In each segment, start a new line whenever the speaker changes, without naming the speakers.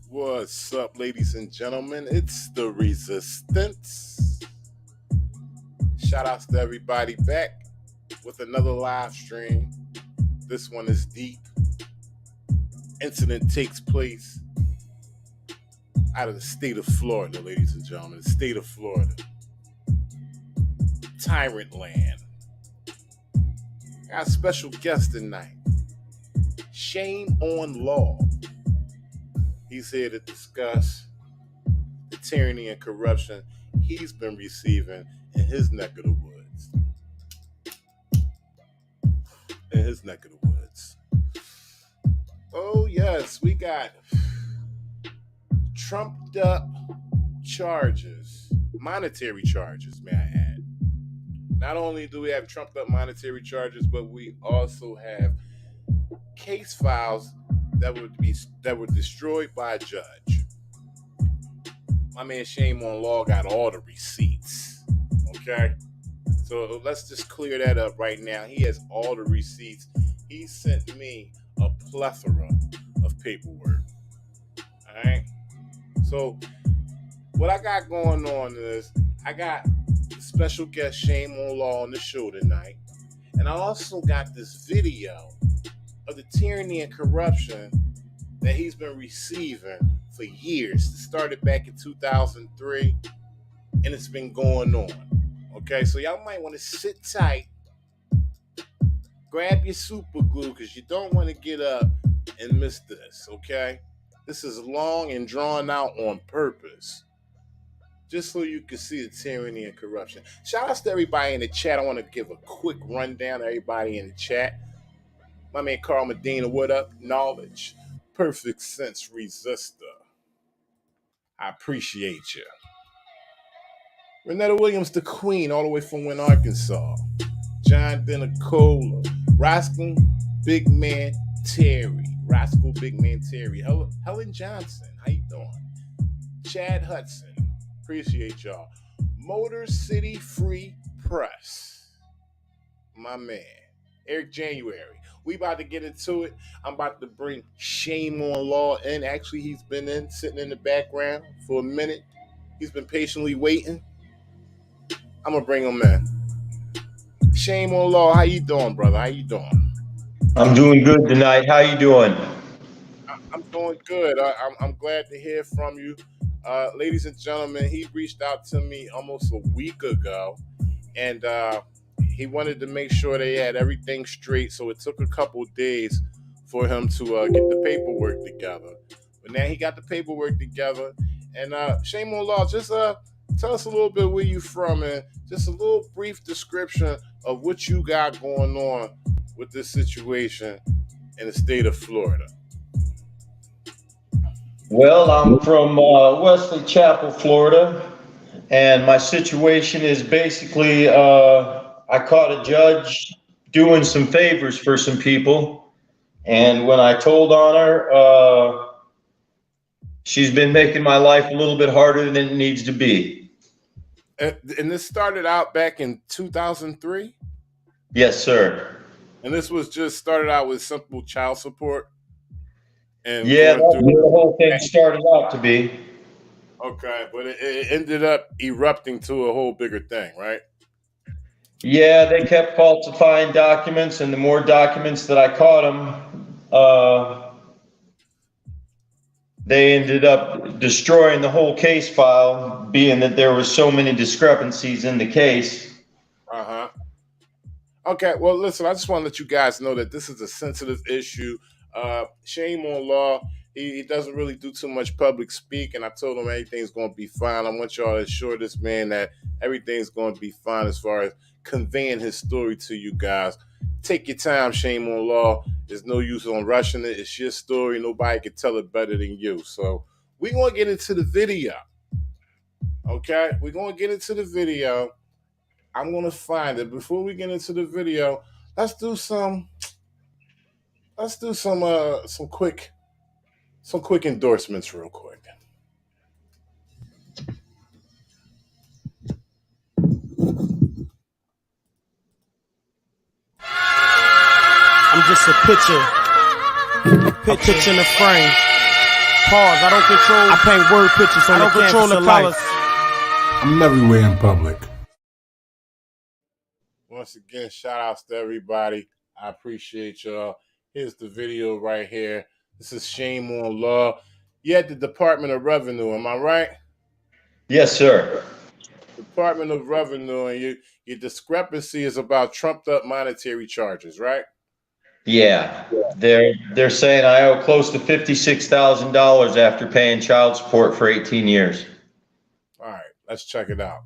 What's up, ladies and gentlemen? It's the Resistance. Shout outs to everybody back with another live stream. This one is deep. Incident takes place out of the state of Florida, ladies and gentlemen. The state of Florida. Tyrant land. Got a special guest tonight. Shame on Law. He's here to discuss the tyranny and corruption he's been receiving in his neck of the woods. Oh, yes, we got trumped up charges, monetary charges, may I add. Not only do we have trumped up monetary charges, but we also have case files that were destroyed by a judge. My man Shame on Law got all the receipts. Okay? So let's just clear that up right now. He has all the receipts. He sent me a plethora of paperwork. Alright? So what I got going on is I got special guest Shame on Law on the show tonight. And I also got this video of the tyranny and corruption that he's been receiving for years. It started back in 2003, and it's been going on. Okay, so y'all might want to sit tight, grab your super glue, because you don't want to get up and miss this, okay? This is long and drawn out on purpose, just so you can see the tyranny and corruption. Shout out to everybody in the chat. I want to give a quick rundown to everybody in the chat. My man Carl Medina, what up? Knowledge. Perfect Sense Resistor. I appreciate you. Renetta Williams, the Queen, all the way from Wynn, Arkansas. John Denicola. Roscoe Big Man Terry. Helen Johnson, how you doing? Chad Hudson, appreciate y'all. Motor City Free Press. My man. Eric January. We about to get into it. I'm about to bring Shame on Law in. Actually, he's been sitting in the background for a minute. He's been patiently waiting. I'm going to bring him in. Shame on Law, how you doing, brother? How you doing?
I'm doing good tonight. How you doing?
I'm doing good. I'm glad to hear from you. Ladies and gentlemen, he reached out to me almost a week ago, and he wanted to make sure they had everything straight, so it took a couple days for him to get the paperwork together. But now he got the paperwork together. And Shame on Law, just tell us a little bit where you from and just a little brief description of what you got going on with this situation in the state of Florida.
Well, I'm from Wesley Chapel, Florida, and my situation is basically I caught a judge doing some favors for some people, and when I told on her, she's been making my life a little bit harder than it needs to be.
And this started out back in 2003?
Yes, sir.
And this was just started out with simple child support? And
yeah, that's what the whole thing started out to be.
Okay, but it ended up erupting to a whole bigger thing, right?
Yeah, they kept falsifying documents, and the more documents that I caught them, they ended up destroying the whole case file, being that there were so many discrepancies in the case.
Uh-huh. Okay, well, listen, I just want to let you guys know that this is a sensitive issue. Shame on Law he doesn't really do too much public speaking. I told him everything's going to be fine. I want y'all to assure this man that everything's going to be fine as far as conveying his story to you guys. Take your time, Shame on Law. There's no use on rushing it. It's your story. Nobody can tell it better than you. So we're going to get into the video. Okay? We're going to get into the video. I'm going to find it. Before we get into the video, let's do some quick endorsements real quick.
I'm just a picture in the frame. Pause. I paint word pictures on the canvas of life.
I'm everywhere in public.
Once again, shout outs to everybody. I appreciate y'all. Here's the video right here. This is Shame on Law. You're at the Department of Revenue, am I right?
Yes, sir.
Department of Revenue, and your discrepancy is about trumped up monetary charges, right?
Yeah, they're saying I owe close to $56,000 after paying child support for 18 years.
All right, let's check it out.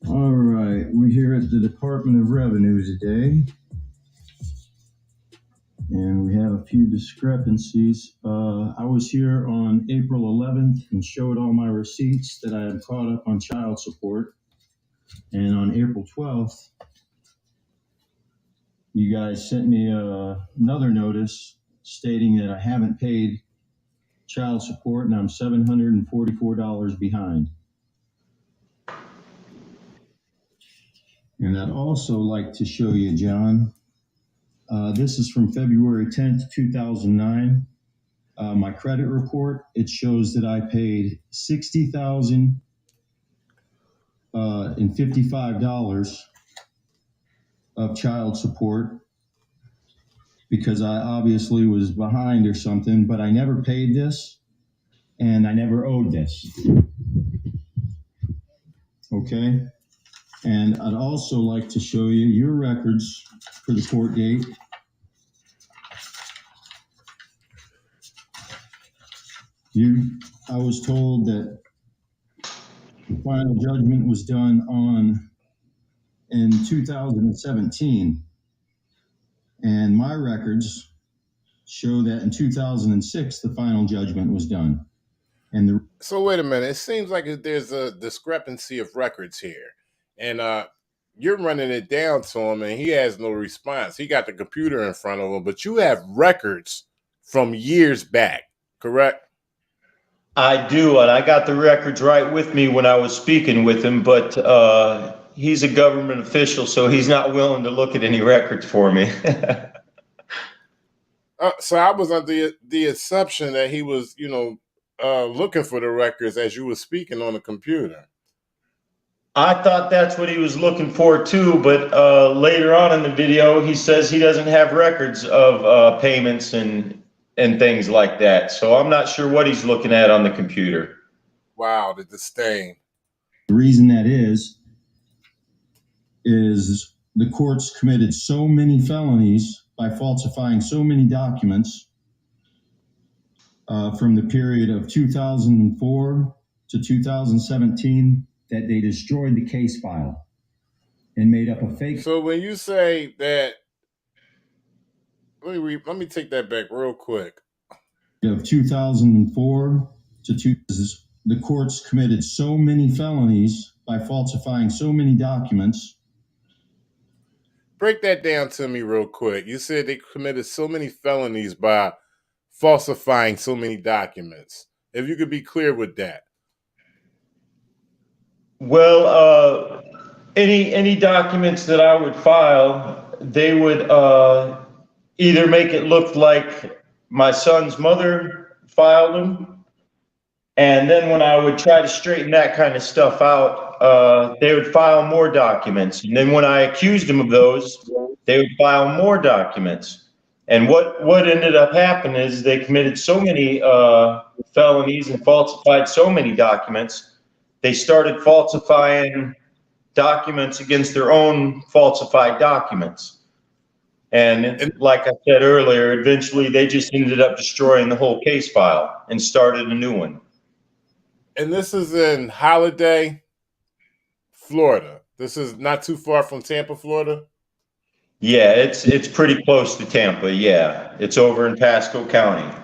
All right, we're here at the Department of Revenue today, and we have a few discrepancies. I was here on April 11th and showed all my receipts that I had caught up on child support, and on April 12th, you guys sent me another notice stating that I haven't paid child support and I'm $744 behind. And I'd also like to show you, John, this is from February 10th, 2009. My credit report, it shows that I paid $60,055 of child support because I obviously was behind or something, but I never paid this and I never owed this. Okay? And I'd also like to show you your records for the court date. I was told that the final judgment was done in 2017. And my records show that in 2006, the final judgment was done.
So wait a minute. It seems like there's a discrepancy of records here. And you're running it down to him, and he has no response. He got the computer in front of him, but you have records from years back, correct?
I do, and I got the records right with me when I was speaking with him, but he's a government official, so he's not willing to look at any records for me.
So I was under the assumption that he was, looking for the records as you were speaking on the computer.
I thought that's what he was looking for too, but later on in the video, he says he doesn't have records of payments and things like that. So I'm not sure what he's looking at on the computer.
Wow, the disdain.
The reason that is the courts committed so many felonies by falsifying so many documents from the period of 2004 to 2017 that they destroyed the case file and made up a fake.
So when you say that, let me take that back real quick.
Of 2004 to the courts committed so many felonies by falsifying so many documents.
Break that down to me real quick. You said they committed so many felonies by falsifying so many documents. If you could be clear with that.
Well, any documents that I would file, they would either make it look like my son's mother filed them, and then when I would try to straighten that kind of stuff out, they would file more documents. And then when I accused them of those, they would file more documents. And what ended up happening is they committed so many felonies and falsified so many documents, they started falsifying documents against their own falsified documents. And like I said earlier, eventually they just ended up destroying the whole case file and started a new one.
And this is in Holiday, Florida. This is not too far from Tampa, Florida.
Yeah, it's pretty close to Tampa. Yeah, it's over in Pasco County.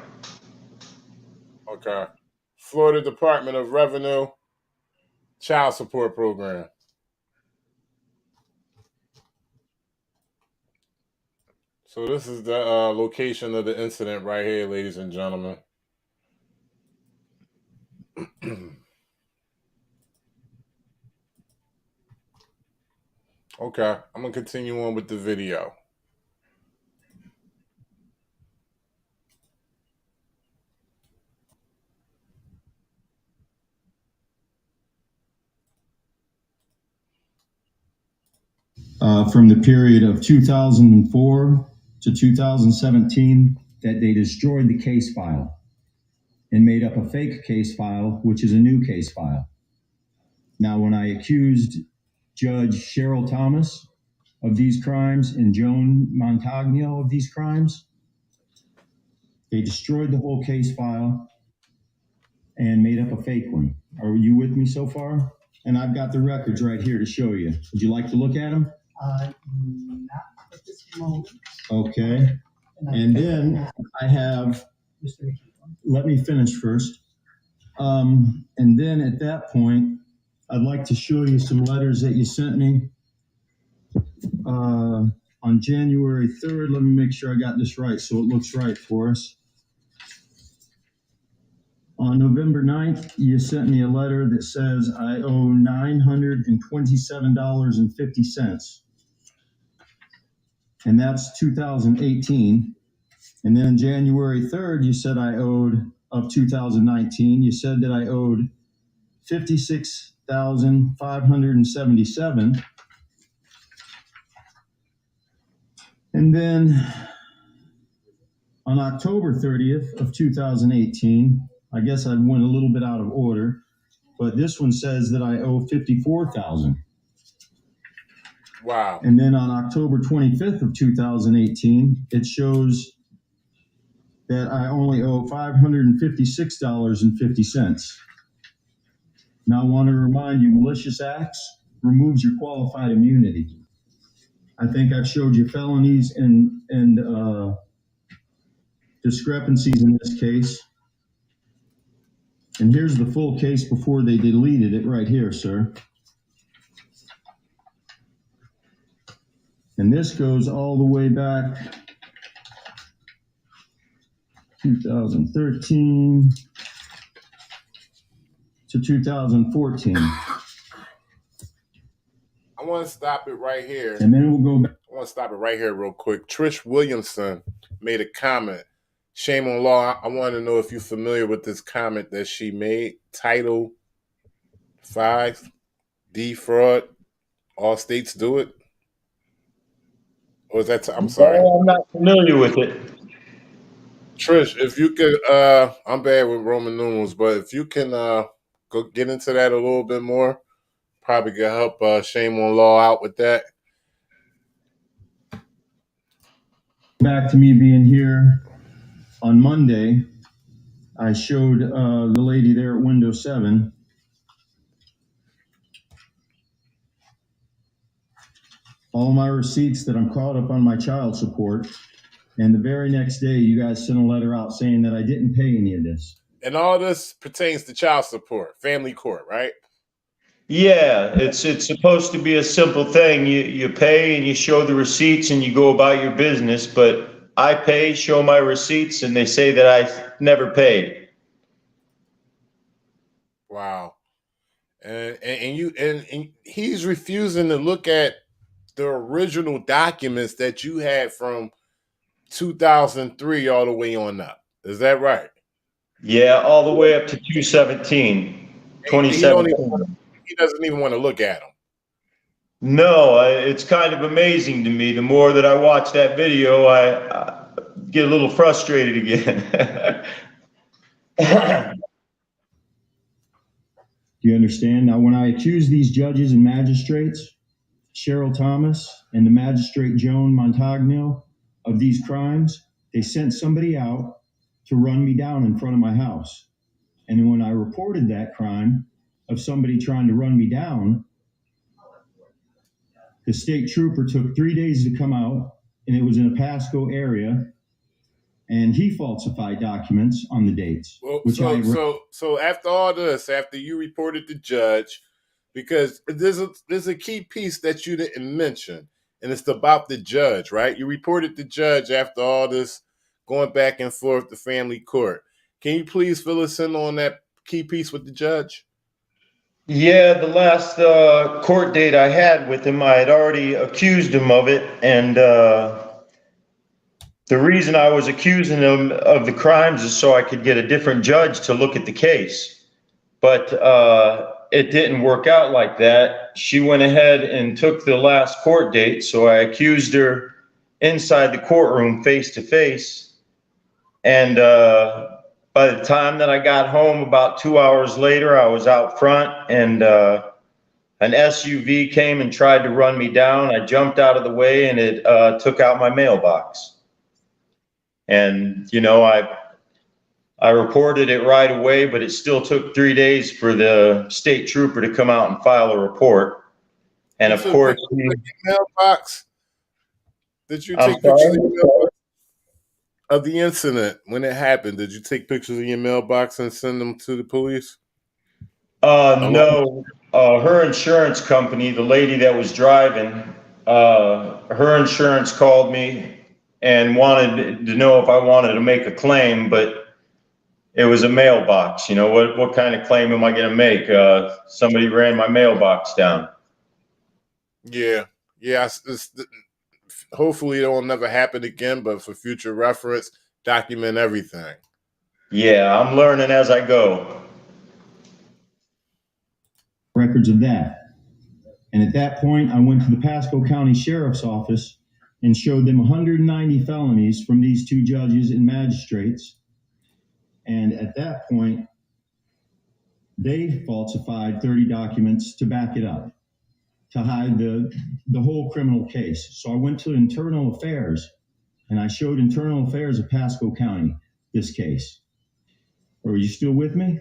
Okay. Florida Department of Revenue Child Support Program. So this is the location of the incident right here, ladies and gentlemen. Okay, I'm going to continue on with the video.
From the period of 2004 to 2017, that they destroyed the case file and made up a fake case file, which is a new case file. Now, when I accused Judge Cheryl Thomas of these crimes and Joan Montagno of these crimes, they destroyed the whole case file and made up a fake one. Are you with me so far? And I've got the records right here to show you. Would you like to look at them?
Not at this moment.
Okay. And then I have, let me finish first. And then at that point, I'd like to show you some letters that you sent me on January 3rd. Let me make sure I got this right so it looks right for us. On November 9th, you sent me a letter that says I owe $927.50. And that's 2018. And then January 3rd, you said I owed, of 2019, you said that I owed $56,577. And then on October 30th of 2018, I guess I went a little bit out of order, but this one says that I owe $54,000.
Wow.
And then on October 25th of 2018, it shows that I only owe $556.50. Now I want to remind you, malicious acts removes your qualified immunity. I think I've showed you felonies and discrepancies in this case. And here's the full case before they deleted it right here, sir. And this goes all the way back 2013 to 2014.
I want to stop it right here.
And then we'll go back.
I want to stop it right here real quick. Trish Williamson made a comment. Shame on law. I want to know if you're familiar with this comment that she made. Title 5, D fraud. All states do it. Or is that? I'm sorry.
No, I'm not familiar with it.
Trish, if you could, I'm bad with Roman numerals, but if you can go get into that a little bit more, probably could help Shame on Law out with that.
Back to me being here on Monday, I showed the lady there at window 7 all my receipts that I'm caught up on my child support. And the very next day, you guys sent a letter out saying that I didn't pay any of this.
And all this pertains to child support, family court, right?
Yeah, it's supposed to be a simple thing. You pay and you show the receipts and you go about your business, but I pay, show my receipts, and they say that I never paid.
Wow. And he's refusing to look at the original documents that you had from 2003 all the way on up. Is that right?
Yeah, all the way up to 2017.
He doesn't even want to look at them.
No, it's kind of amazing to me. The more that I watch that video, I get a little frustrated again.
Do you understand? Now, when I accuse these judges and magistrates, Cheryl Thomas and the magistrate Joan Montagno, of these crimes, they sent somebody out to run me down in front of my house. And then when I reported that crime of somebody trying to run me down, the state trooper took 3 days to come out, and it was in a Pasco area, and he falsified documents on the dates.
Well, so after all this, after you reported the judge, because there's a key piece that you didn't mention, and it's about the judge, right? You reported the judge after all this going back and forth to family court. Can you please fill us in on that key piece with the judge?
Yeah, the last court date I had with him, I had already accused him of it, and the reason I was accusing him of the crimes is so I could get a different judge to look at the case. But it didn't work out like that. She went ahead and took the last court date, so I accused her inside the courtroom face to face. And by the time that I got home, about 2 hours later, I was out front, and an SUV came and tried to run me down. I jumped out of the way, and it took out my mailbox. And, you know, I reported it right away, but it still took 3 days for the state trooper to come out and file a report. And of course,
mailbox. Did you take pictures of your mailbox of the incident when it happened? Did you take pictures of your mailbox and send them to the police?
No. Her insurance company, the lady that was driving, her insurance called me and wanted to know if I wanted to make a claim, but it was a mailbox. You know, what kind of claim am I going to make? Somebody ran my mailbox down.
Yeah. Hopefully it will never happen again, but for future reference, document everything.
Yeah, I'm learning as I go.
Records of that. And at that point, I went to the Pasco County Sheriff's Office and showed them 190 felonies from these two judges and magistrates. And at that point, they falsified 30 documents to back it up, to hide the whole criminal case. So I went to Internal Affairs, and I showed Internal Affairs of Pasco County this case. Are you still with me?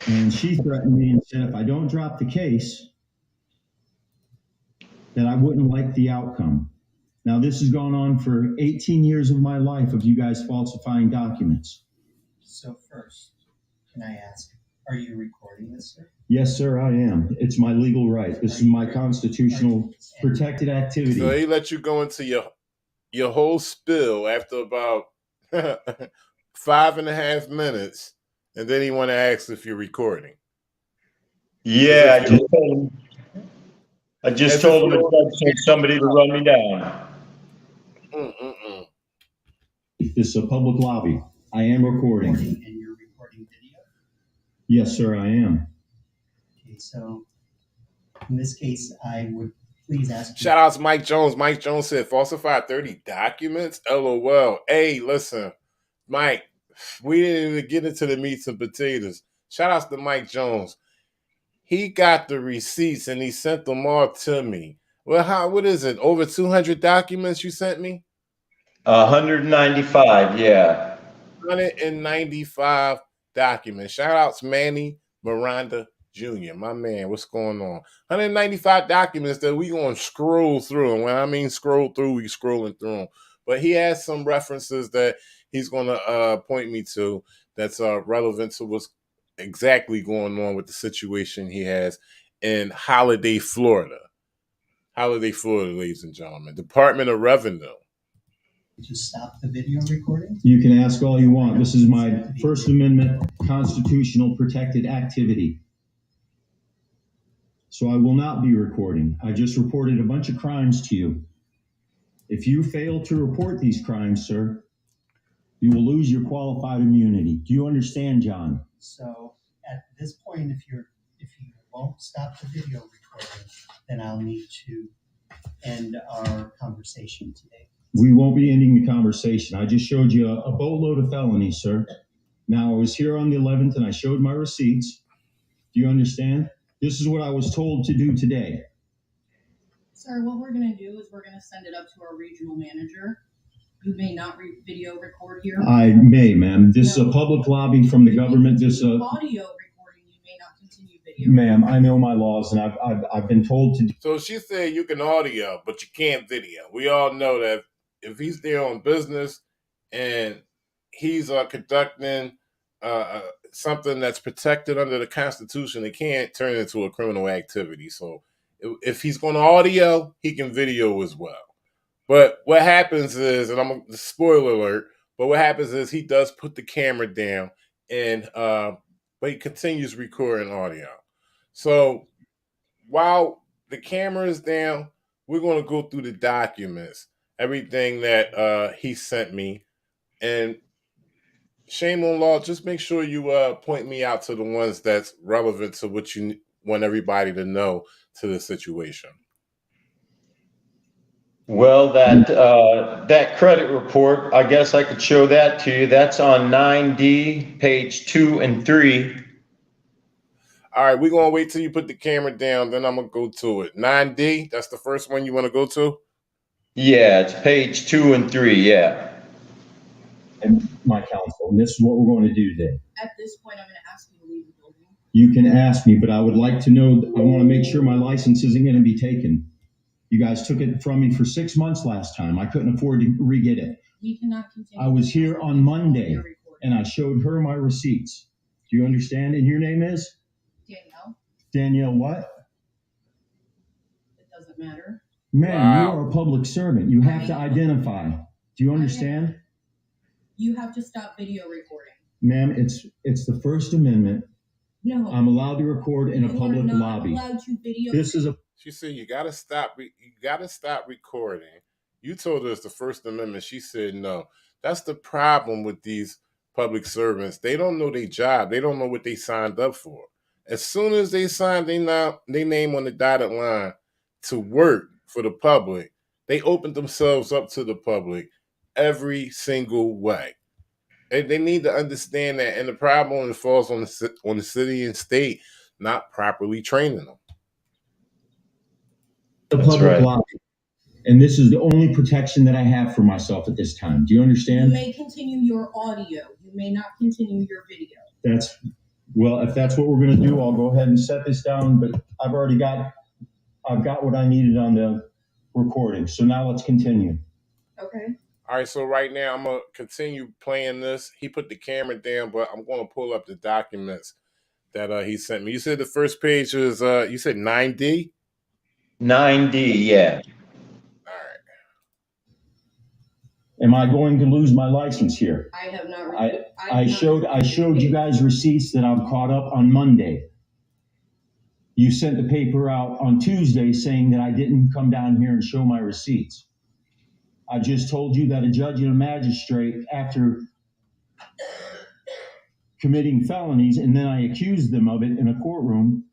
And she threatened me and said if I don't drop the case, that I wouldn't like the outcome. Now, this has gone on for 18 years of my life of you guys falsifying documents.
So first, can I ask, are you recording this, sir?
Yes, sir, I am. It's my legal right. This is my constitutional protected activity.
So he let you go into your whole spill after about 5.5 minutes, and then he want to ask if you're recording.
Yeah, I just told him to send somebody to run me down.
This is a public lobby. I am recording.
And you're recording video?
Yes, sir, I am.
Okay, so in this case, I would please ask.
Shout out to Mike Jones. Mike Jones said falsified 30 documents. LOL. Hey, listen, Mike, we didn't even get into the meats and potatoes. Shout out to Mike Jones. He got the receipts and he sent them all to me. Well, what is it? Over 200 documents you sent me?
195, yeah.
195 documents. Shout out to Manny Miranda Jr., my man. What's going on? 195 documents that we going to scroll through. And when I mean scroll through, we scrolling through them. But he has some references that he's going to point me to that's relevant to what's exactly going on with the situation he has in Holiday, Florida. Holiday, Florida, ladies and gentlemen. Department of Revenue.
Just stop the video recording?
You can ask all you want. This is my First Amendment constitutional protected activity. So I will not be recording. I just reported a bunch of crimes to you. If you fail to report these crimes, sir, you will lose your qualified immunity. Do you understand, John?
So at this point, if you won't stop the video recording, then I'll need to end our conversation today.
We won't be ending the conversation. I just showed you a boatload of felonies, sir. Now, I was here on the 11th and I showed my receipts. Do you understand? This is what I was told to do today.
Sir, what we're gonna do is we're gonna send it up to our regional manager. You may not video record here.
I may, ma'am. This is a public lobby from the government. This
audio recording. You may not continue video.
Ma'am, I know my laws, and I've been told to.
So she said you can audio, but you can't video. We all know that if he's there on business and he's conducting something that's protected under the Constitution, it can't turn into a criminal activity. So if he's going to audio, he can video as well. But what happens is, and I'm a spoiler alert, but what happens is he does put the camera down, and but he continues recording audio. So while the camera is down, we're going to go through the documents, everything that he sent me, and shame on law, just make sure you point me out to the ones that's relevant to what you want everybody to know to the situation.
Well, that credit report, I guess I could show that to you. That's on 9D, page 2 and 3.
All right, we're going to wait till you put the camera down, then I'm going to go to it. 9D, that's the first one you want to go to?
Yeah, it's page 2 and 3, yeah.
And my counsel, and this is what we're going to do today.
At this point, I'm going to ask you to leave the building.
You can ask me, but I would like to know, I want to make sure my license isn't going to be taken. You guys took it from me for 6 months last time. I couldn't afford to re-get it.
We cannot continue.
I was here on Monday, and I showed her my receipts. Do you understand? And your name is?
Danielle.
Danielle what?
It doesn't matter.
Man,
Wow.
you are a public servant. You have to identify. Do you understand?
You have to stop video recording.
Ma'am, it's the First Amendment.
No.
I'm allowed to record in a public lobby.
You are not allowed to video.
This is a.
She said you got to stop. You got to stop recording. You told her it's the First Amendment. She said no. That's the problem with these public servants. They don't know their job. They don't know what they signed up for. As soon as they sign their name on the dotted line to work for the public, they open themselves up to the public every single way. They need to understand that, and the problem falls on the city and state not properly training them.
The public lobby. And this is the only protection that I have for myself at this time. Do you understand?
You may continue your audio. You may not continue your video.
Well, if that's what we're going to do, I'll go ahead and set this down, but I've got what I needed on the recording. So now let's continue.
Okay.
All right, so right now I'm going to continue playing this. He put the camera down, but I'm going to pull up the documents that he sent me. You said the first page is, you said 9D?
9D, yeah.
All right.
Am I going to lose my license here?
I have not.
I showed you guys receipts that I'm caught up on Monday. You sent the paper out on Tuesday saying that I didn't come down here and show my receipts. I just told you that a judge and a magistrate, after committing felonies, and then I accused them of it in a courtroom,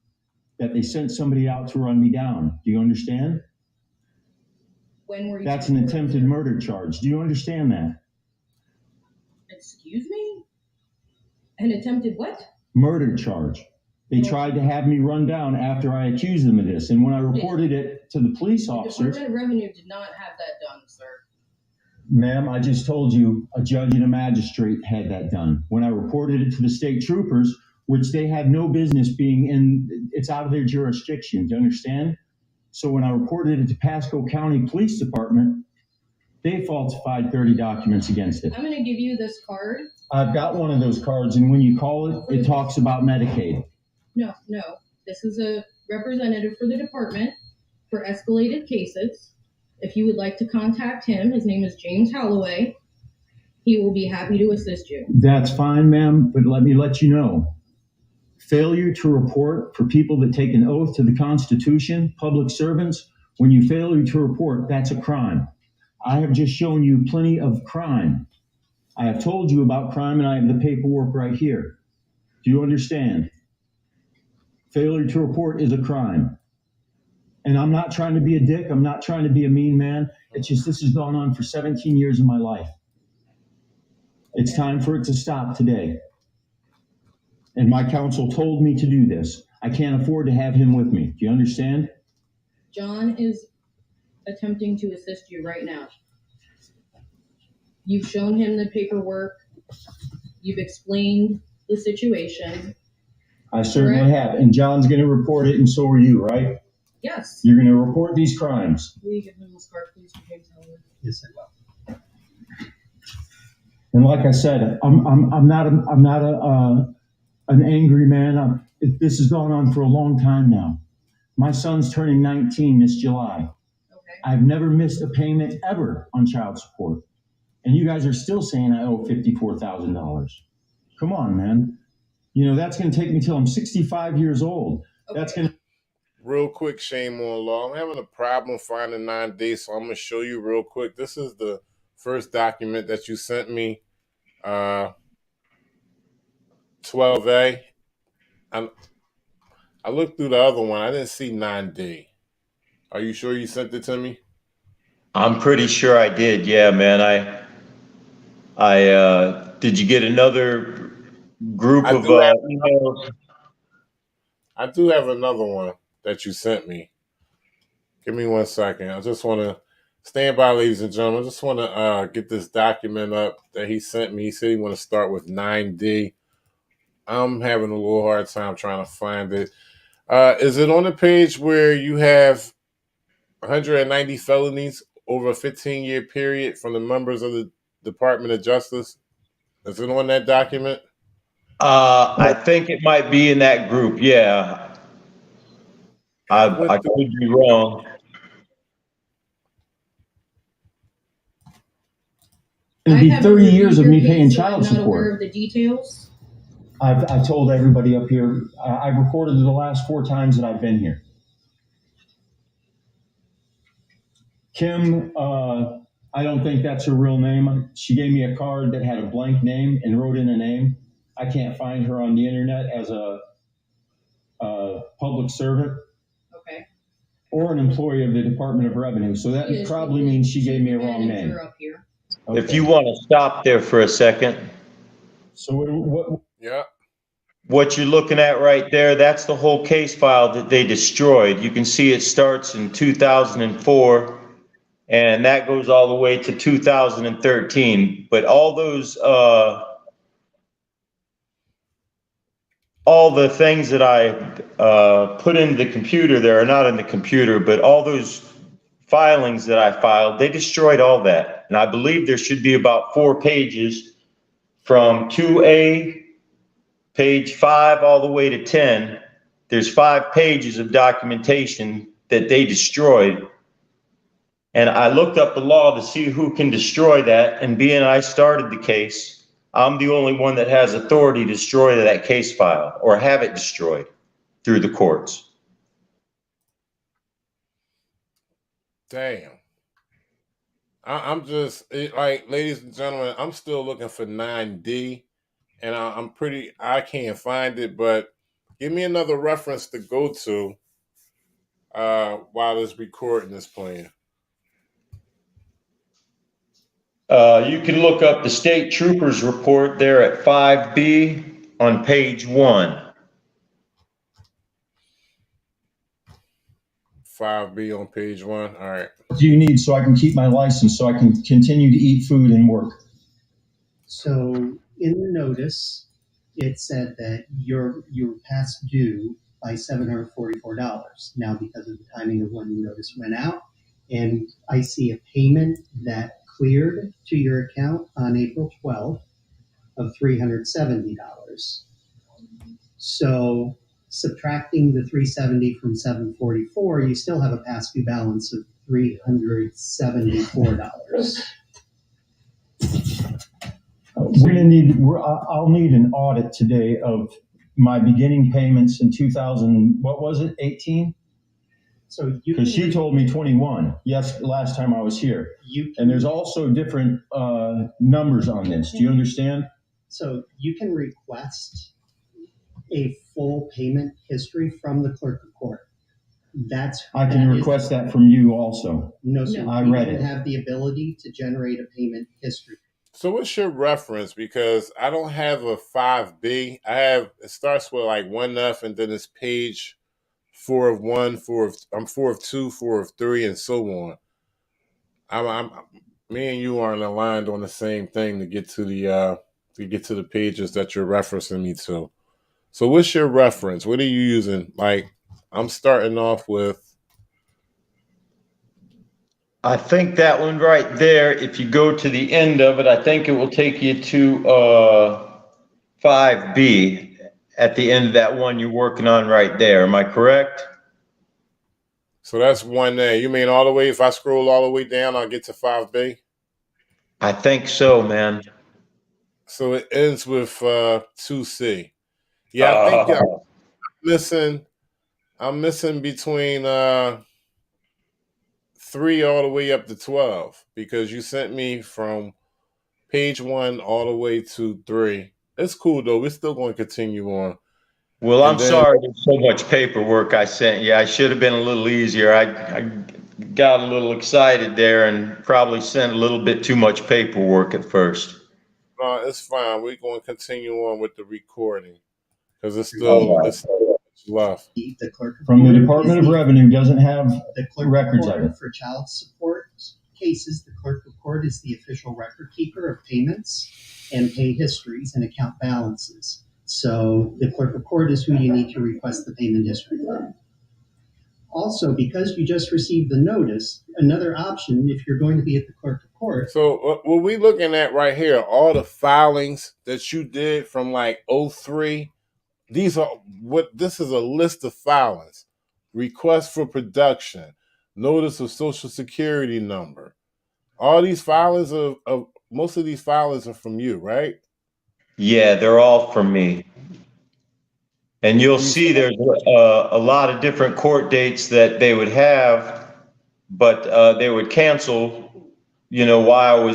that they sent somebody out to run me down. Do you understand?
When were you?
That's an attempted murder charge. Do you understand that?
Excuse me? An attempted what?
Murder charge. They tried to have me run down after I accused them of this. And when I reported it to the police officers.
The Department of Revenue did not have that done, sir.
Ma'am, I just told you a judge and a magistrate had that done. When I reported it to the state troopers, which they had no business being in, it's out of their jurisdiction. Do you understand? So when I reported it to Pasco County Police Department, they falsified 30 documents against it.
I'm going to give you this card.
I've got one of those cards, and when you call it, it talks about Medicaid.
No. This is a representative for the department for escalated cases. If you would like to contact him, his name is James Holloway. He will be happy to assist you.
That's fine, ma'am, but let me let you know. Failure to report for people that take an oath to the Constitution, public servants, when you fail to report, that's a crime. I have just shown you plenty of crime. I have told you about crime, and I have the paperwork right here. Do you understand? Failure to report is a crime. And I'm not trying to be a dick. I'm not trying to be a mean man. It's just this has gone on for 17 years of my life. It's time for it to stop today. And my counsel told me to do this. I can't afford to have him with me. Do you understand?
John is attempting to assist you right now. You've shown him the paperwork. You've explained the situation.
I certainly have. And John's going to report it, and so are you, right?
Yes.
You're going to report these crimes.
Will you give him this card, please, for James Halloway?
Yes, I will.
And like I said, I'm not an angry man. This has gone on for a long time now. My son's turning 19 this July.
Okay.
I've never missed a payment ever on child support. And you guys are still saying I owe $54,000. Come on, man. You know, that's going to take me till I'm 65 years old.
Okay.
That's going to...
Real quick, shame on law. I'm having a problem finding 9 days, so I'm going to show you real quick. This is the first document that you sent me, 12A. I looked through the other one. I didn't see 9D. Are you sure you sent it to me?
I'm pretty sure I did. Yeah, man. I did you get another group of emails?
I do have another one that you sent me. Give me 1 second. I just want to stand by, ladies and gentlemen. I just want to get this document up that he sent me. He said he want to start with 9D. I'm having a little hard time trying to find it. Is it on the page where you have 190 felonies over a 15-year period from the members of the Department of Justice? Is it on that document?
I think it might be in that group. Yeah. I could be wrong.
It'll be 30 years of me paying child
support. I'm not aware
support.
of the details.
I told everybody up here, I've recorded the last 4 times that I've been here. Kim, I don't think that's her real name. She gave me a card that had a blank name and wrote in a name. I can't find her on the internet as a public servant.
Okay.
Or an employee of the Department of Revenue. So that probably means she gave me a wrong name.
Up here.
Okay. If you want to stop there for a second.
So what?
Yeah.
What you're looking at right there, that's the whole case file that they destroyed. You can see it starts in 2004. And that goes all the way to 2013. But all those, all the things that I put into the computer there are not in the computer, but all those filings that I filed, they destroyed all that. And I believe there should be about 4 pages from 2A, page 5, all the way to 10. There's 5 pages of documentation that they destroyed. And I looked up the law to see who can destroy that. And being I started the case, I'm the only one that has authority to destroy that case file or have it destroyed through the courts.
Damn. I'm just, like, ladies and gentlemen, I'm still looking for 9D. And I can't find it, but give me another reference to go to while this recording is playing.
You can look up the state troopers report there at 5B on page 1.
5B on page 1. All right.
What do you need so I can keep my license so I can continue to eat food and work?
So in the notice, it said that you're past due by $744. Now, because of the timing of when the notice went out, and I see a payment that cleared to your account on April 12th of $370. So subtracting the $370 from $744, you still have a past due balance of $374.
I'll need an audit today of my beginning payments in 2000. What was it? 18.
So you,
because she told me 21. Yes, last time I was here. And there's also different numbers on this. Do you understand?
So you can request a full payment history from the clerk of court.
I can request that from you also.
No, sir.
I read it.
You don't have the ability to generate a payment history.
So what's your reference? Because I don't have a 5B. It starts with like 1F and then it's page 4 of 1, 4 of 2, 4 of 3, and so on. me and you aren't aligned on the same thing to get to the pages that you're referencing me to. So what's your reference? What are you using? Like, I'm starting off with.
I think that one right there, if you go to the end of it, I think it will take you to 5B at the end of that one you're working on right there. Am I correct?
So that's 1A. You mean all the way, if I scroll all the way down, I'll get to 5B?
I think so, man.
So it ends with 2C. Yeah, I think I'm missing between 3 all the way up to 12, because you sent me from page 1 all the way to 3. It's cool though. We're still going to continue on.
Well, I'm sorry there's so much paperwork I sent you. I should have been a little easier. I got a little excited there and probably sent a little bit too much paperwork at first.
No, it's fine. We're going to continue on with the recording because it's still left.
The clerk
From the Department of Revenue doesn't have
the clerk
records of it.
for child support cases. The clerk of court is the official record keeper of payments and pay histories and account balances. So the clerk of court is who you need to request the payment history from. Also, because you just received the notice, another option, if you're going to be at the clerk of court.
So what we looking at right here, all the filings that you did from like 03, this is a list of filings. Request for production, notice of social security number. All these filings most of these filings are from you, right?
Yeah, they're all from me. And you'll see there's a lot of different court dates that they would have, but they would cancel, while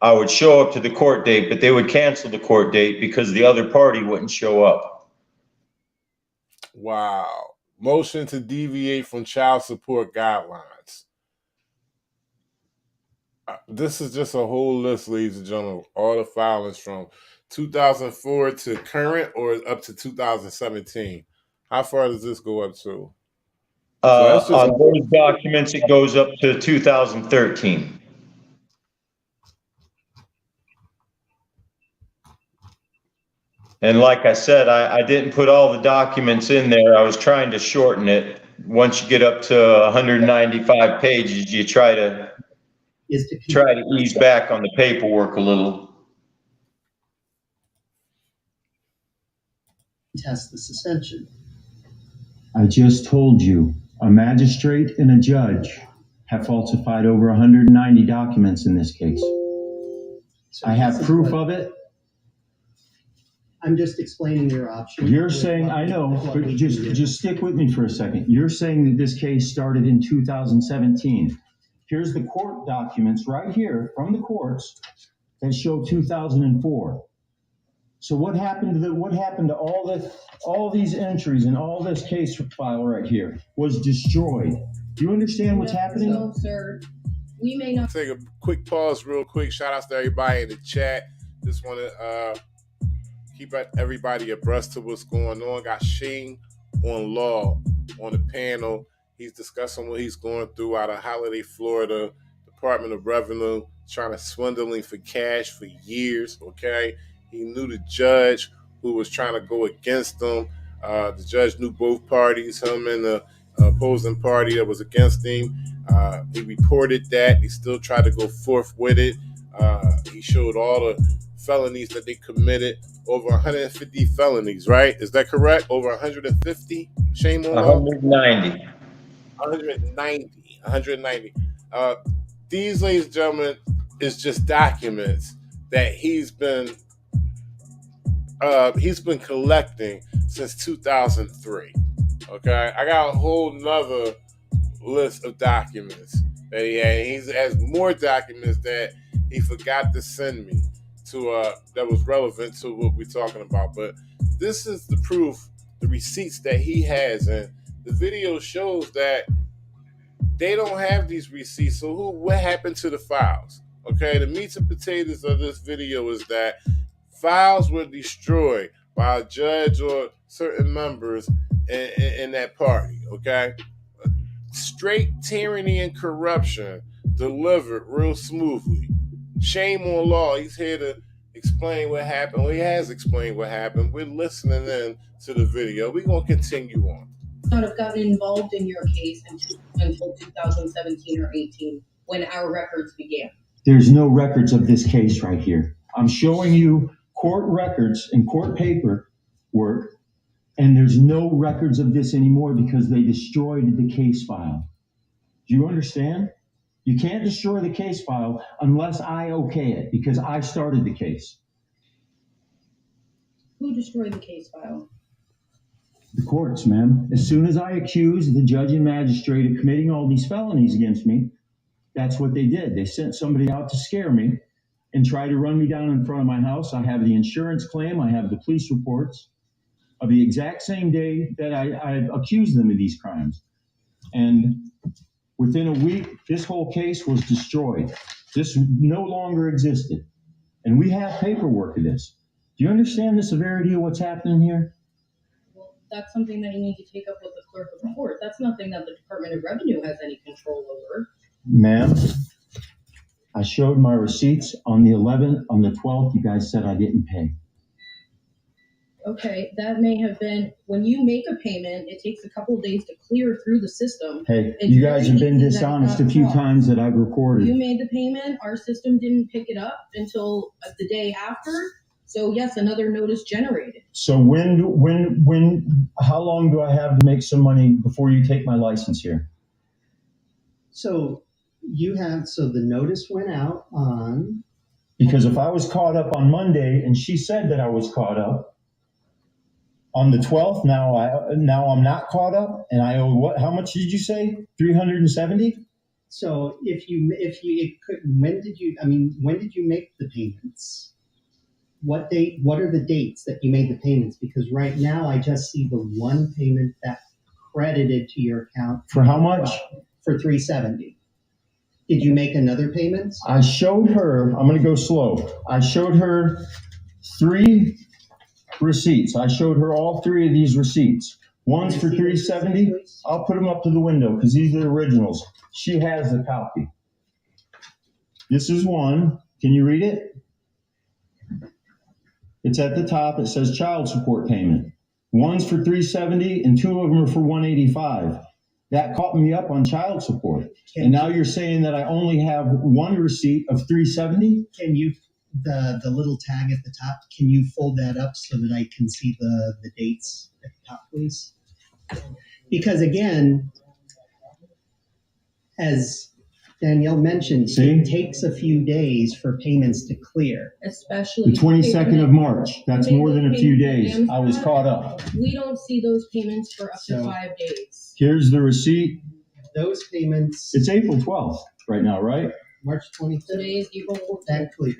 I would show up to the court date, but they would cancel the court date because the other party wouldn't show up.
Wow. Motion to deviate from child support guidelines. This is just a whole list, ladies and gentlemen, all the filings from 2004 to current or up to 2017. How far does this go up to?
On those documents, it goes up to 2013. And like I said, I didn't put all the documents in there. I was trying to shorten it. Once you get up to 195 pages, you try to ease back on the paperwork a little.
Test the suspension.
I just told you, a magistrate and a judge have falsified over 190 documents in this case.
So
I have proof of it.
I'm just explaining your option.
You're saying, I know, but just stick with me for a second. You're saying that this case started in 2017. Here's the court documents right here from the courts that show 2004. So what happened to all these entries and all this case file right here was destroyed. Do you understand what's happening?
So, sir, we may not
take a quick pause real quick. Shout out to everybody in the chat. Just want to keep everybody abreast of what's going on. Got Shane on law on the panel. He's discussing what he's going through out of Holiday, Florida, Department of Revenue, trying to swindling for cash for years, okay? He knew the judge who was trying to go against him. The judge knew both parties, him and the opposing party that was against him. He reported that. He still tried to go forth with it. He showed all the felonies that they committed, over 150 felonies, right? Is that correct? Over 150? Shame on
190.
190. These, ladies and gentlemen, is just documents that he's been collecting since 2003. Okay, I got a whole nother list of documents that he had. He has more documents that he forgot to send me to that was relevant to what we're talking about. But this is the proof, the receipts that he has, and the video shows that they don't have these receipts. So what happened to the files? Okay, the meat and potatoes of this video is that files were destroyed by a judge or certain members in that party, okay? Straight tyranny and corruption delivered real smoothly. Shame on Law. He's here to explain what happened. Well, he has explained what happened. We're listening in to the video. We're going to continue on.
Not have gotten involved in your case until 2017 or 18 when our records began.
There's no records of this case right here. I'm showing you court records and court paperwork, and there's no records of this anymore because they destroyed the case file. Do you understand? You can't destroy the case file unless I okay it because I started the case.
Who destroyed the case file?
The courts, ma'am. As soon as I accused the judge and magistrate of committing all these felonies against me, that's what they did. They sent somebody out to scare me and try to run me down in front of my house. I have the insurance claim. I have the police reports of the exact same day that I accused them of these crimes. And within a week, this whole case was destroyed. This no longer existed. And we have paperwork of this. Do you understand the severity of what's happening here?
Well, that's something that you need to take up with the clerk of the court. That's nothing that the Department of Revenue has any control over.
Ma'am, I showed my receipts on the 11th. On the 12th, you guys said I didn't pay.
Okay, that may have been, when you make a payment, it takes a couple of days to clear through the system.
Hey,
It's
you guys
very
have been
easy that
dishonest
it
a
got
few
caught.
times that I've recorded.
You made the payment, our system didn't pick it up until the day after. So yes, another notice generated.
So how long do I have to make some money before you take my license here?
So the notice went out on,
Because if I was caught up on Monday and she said that I was caught up on the 12th, now I'm not caught up and I owe what? How much did you say? 370?
so when did you make the payments? What are the dates that you made the payments? Because right now I just see the one payment that credited to your account.
For how much?
For $370. Did you make another payment?
I showed her, I'm going to go slow. I showed her 3 receipts. I showed her all 3 of these receipts. One's for $370. I'll put them up to the window because these are the originals. She has the copy. This is one. Can you read it? It's at the top. It says child support payment. One's for $370 and 2 of them are for $185. That caught me up on child support. And now you're saying that I only have 1 receipt of $370?
Can you, the little tag at the top, can you fold that up so that I can see the dates at the top, please? Because again, as Danielle mentioned, it takes a few days for payments to clear.
Especially
The 22nd of March. That's more than a few days. I was caught up.
We don't see those payments for up to 5 days.
Here's the receipt.
Those payments,
It's April 12th right now, right?
March 25th,
Today is April 14th.
that cleared.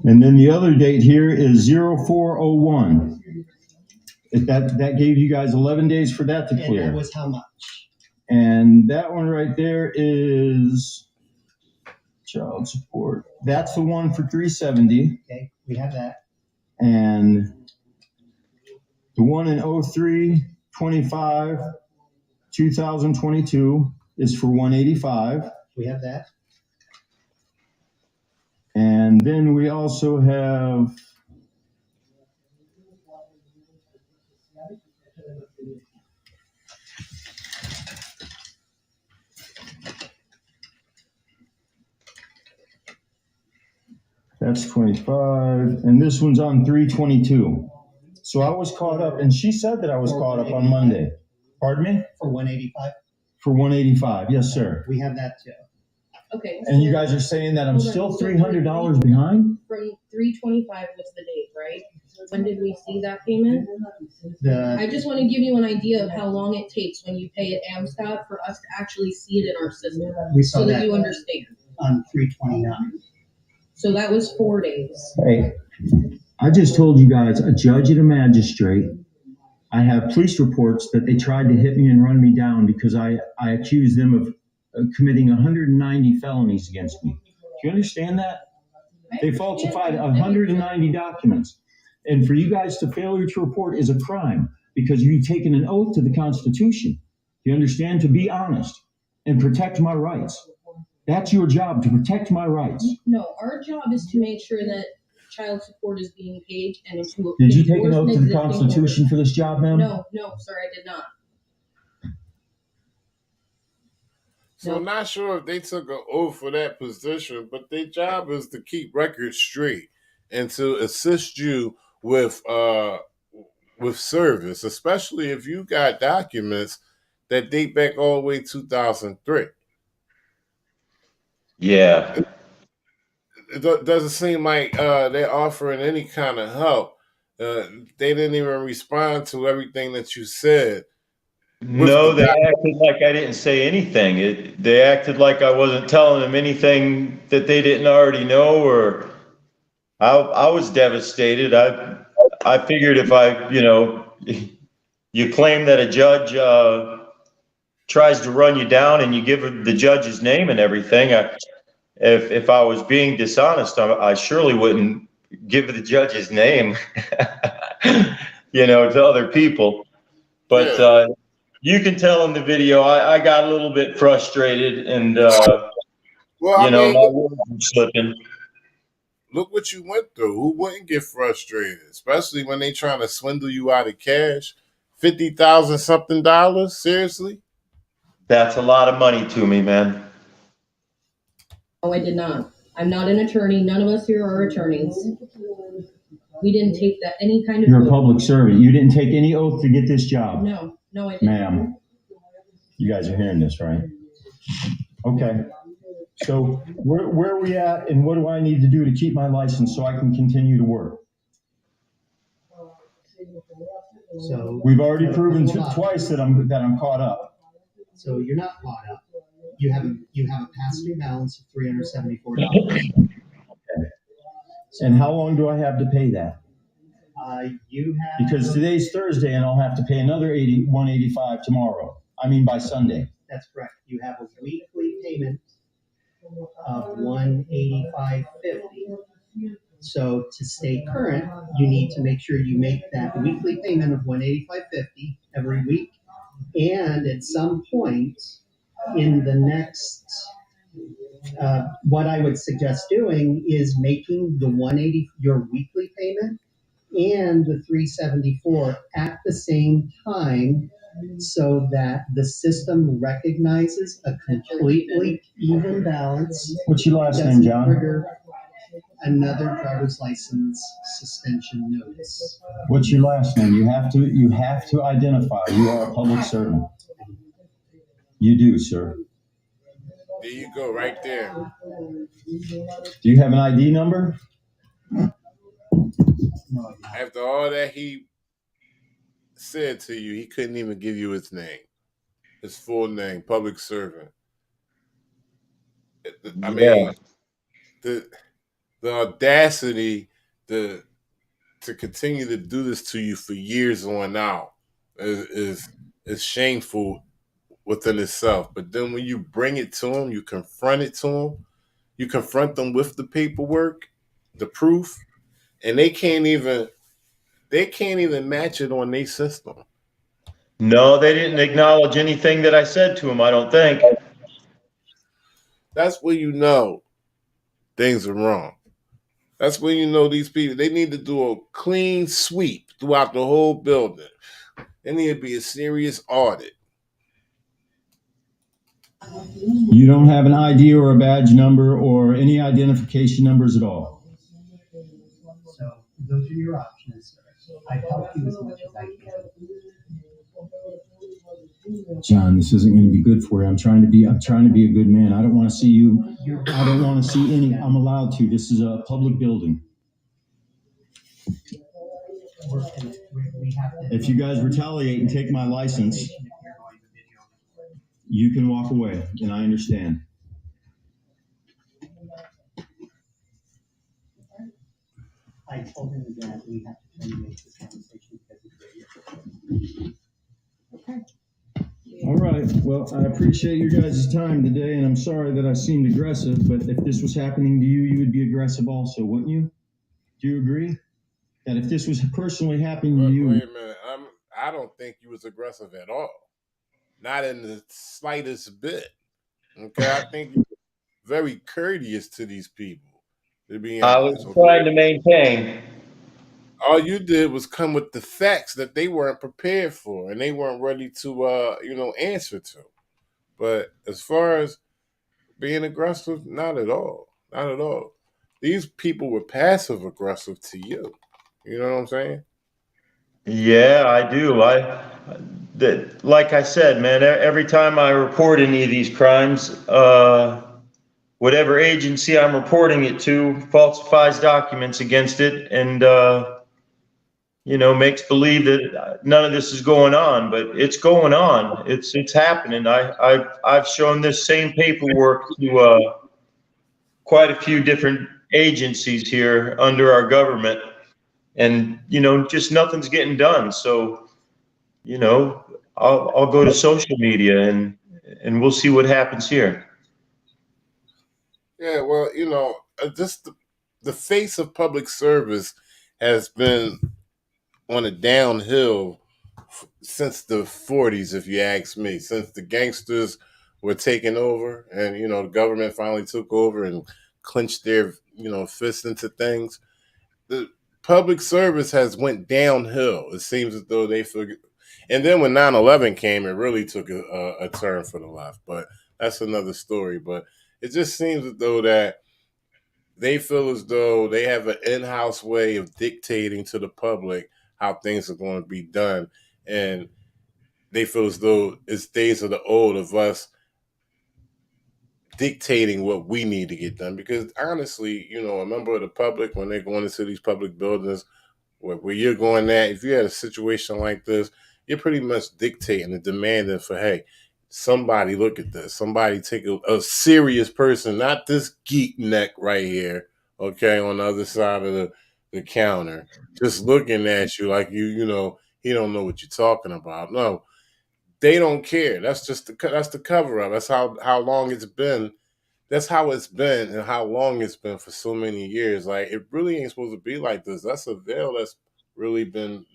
And then the other date here is 0401. That gave you guys 11 days for that to
And that
clear.
was how much?
And that one right there is child support. That's the one for $370.
Okay, we have that.
And the one in 03/25, 2022 is for $185.
We have that.
And then we also have that's 25, and this one's on 3/22. So I was caught up, and she said that I was caught up on Monday. Pardon me?
For 185,
For 185, yes, sir.
we have that too.
Okay.
And you guys are saying that I'm still $300 behind?
From 325 was the date, right? When did we see that payment? I just want to give you an idea of how long it takes when you pay at Amscot for us to actually see it in our system,
We saw
so that
that
you understand.
on 329.
So that was 4 days.
Hey, I just told you guys, a judge and a magistrate, I have police reports that they tried to hit me and run me down because I accused them of committing 190 felonies against me. Do you understand that? They falsified 190 documents. And for you guys to failure to report is a crime because you've taken an oath to the Constitution. Do you understand? To be honest. and protect my rights. That's your job, to protect my rights.
No, our job is to make sure that child support is being paid and to.
Did you take an oath to the Constitution for this job, ma'am?
No, sir, I did not.
So I'm not sure if they took an oath for that position, but their job is to keep records straight and to assist you with service, especially if you got documents that date back all the way 2003.
Yeah.
It doesn't seem like they're offering any kind of help. They didn't even respond to everything that you said.
No, they acted like I didn't say anything. They acted like I wasn't telling them anything that they didn't already know, or I was devastated. I figured if you claim that a judge tries to run you down and you give the judge's name and everything, if I was being dishonest, I surely wouldn't give the judge's name, to other people. But you can tell in the video, I got a little bit frustrated and, my words were slipping.
Look what you went through. Who wouldn't get frustrated, especially when they trying to swindle you out of cash? $50,000 something. Seriously?
That's a lot of money to me, man.
No, I did not. I'm not an attorney. None of us here are attorneys. We didn't take that any kind of.
You're a public servant. You didn't take any oath to get this job.
No, I didn't.
Ma'am, you guys are hearing this, right? Okay. So where are we at, and what do I need to do to keep my license so I can continue to work?
So
we've already proven twice that I'm caught up.
So you're not caught up. You have a past due balance of $374. Okay.
And how long do I have to pay that? Because today's Thursday, and I'll have to pay another $185 tomorrow. I mean by Sunday.
That's correct. You have a weekly payment of $185.50. So to stay current, you need to make sure you make that weekly payment of $185.50 every week, and at some point in the next, what I would suggest doing is making the $180 your weekly payment and the $374 at the same time, so that the system recognizes a completely even balance.
What's your last name, John?
Trigger another driver's license suspension notice.
What's your last name? You have to identify. You are a public servant. You do, sir.
There you go, right there.
Do you have an ID number?
No,
After all that he said to you, he couldn't even give you his name, his full name, public servant. I mean, the audacity to continue to do this to you for years on out is shameful within itself. But then when you bring it to him, you confront it to him, you confront them with the paperwork, the proof, and they can't even match it on their system.
No, they didn't acknowledge anything that I said to them, I don't think.
That's when you know things are wrong. That's when you know these people, they need to do a clean sweep throughout the whole building. There need to be a serious audit.
You don't have an ID or a badge number or any identification numbers at all.
So those are your options. I've helped you as much as I can.
John, this isn't going to be good for you. I'm trying to be a good man. I don't want to see you. I don't want to see any. I'm allowed to. This is a public building. If you guys retaliate and take my license, you can walk away, and I understand.
I told him that we have to terminate this conversation because it's radio. Okay.
All right. Well, I appreciate your guys' time today, and I'm sorry that I seemed aggressive, but if this was happening to you, you would be aggressive also, wouldn't you? Do you agree? That if this was personally happening to you...
Wait a minute. I don't think you was aggressive at all. Not in the slightest bit. Okay, I think you're very courteous to these people, to be
I
honest.
was
Okay?
trying to maintain.
All you did was come with the facts that they weren't prepared for and they weren't ready to answer to. But as far as being aggressive, not at all. Not at all. These people were passive aggressive to you. You know what I'm saying?
Yeah, I do. Like I said, man, every time I report any of these crimes, whatever agency I'm reporting it to falsifies documents against it and, makes believe that none of this is going on, but it's going on. It's happening. I've shown this same paperwork to, quite a few different agencies here under our government, and, just nothing's getting done. So, I'll go to social media and we'll see what happens here.
Yeah, well, just the face of public service has been on a downhill since the 40s, if you ask me, since the gangsters were taking over and, the government finally took over and clenched their, fists into things. The public service has went downhill. It seems as though they forget. And then when 9/11 came, it really took a turn for the left. But that's another story. But it just seems as though that they feel as though they have an in-house way of dictating to the public how things are going to be done. And they feel as though it's days of the old of us dictating what we need to get done. Because honestly, a member of the public, when they're going into these public buildings, where you're going at, if you had a situation like this, you're pretty much dictating and demanding for, hey, somebody look at this. Somebody take a serious person, not this geek neck right here, okay, on the other side of the counter, just looking at you like he don't know what you're talking about. No, they don't care. That's the cover up. That's how long it's been. That's how it's been and how long it's been for so many years. Like, it really ain't supposed to be like this. That's a veil that's really been,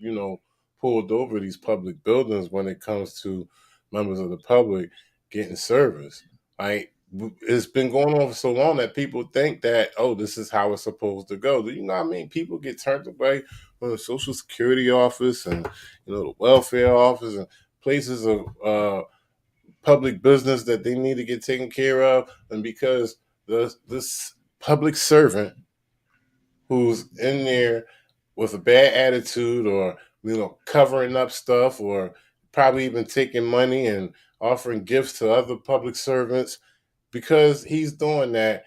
pulled over these public buildings when it comes to members of the public getting service. Like, it's been going on for so long that people think that, oh, this is how it's supposed to go. Do you know what I mean? People get turned away from the Social Security office and, the welfare office and places of public business that they need to get taken care of, and because this public servant who's in there with a bad attitude or covering up stuff or probably even taking money and offering gifts to other public servants, because he's doing that,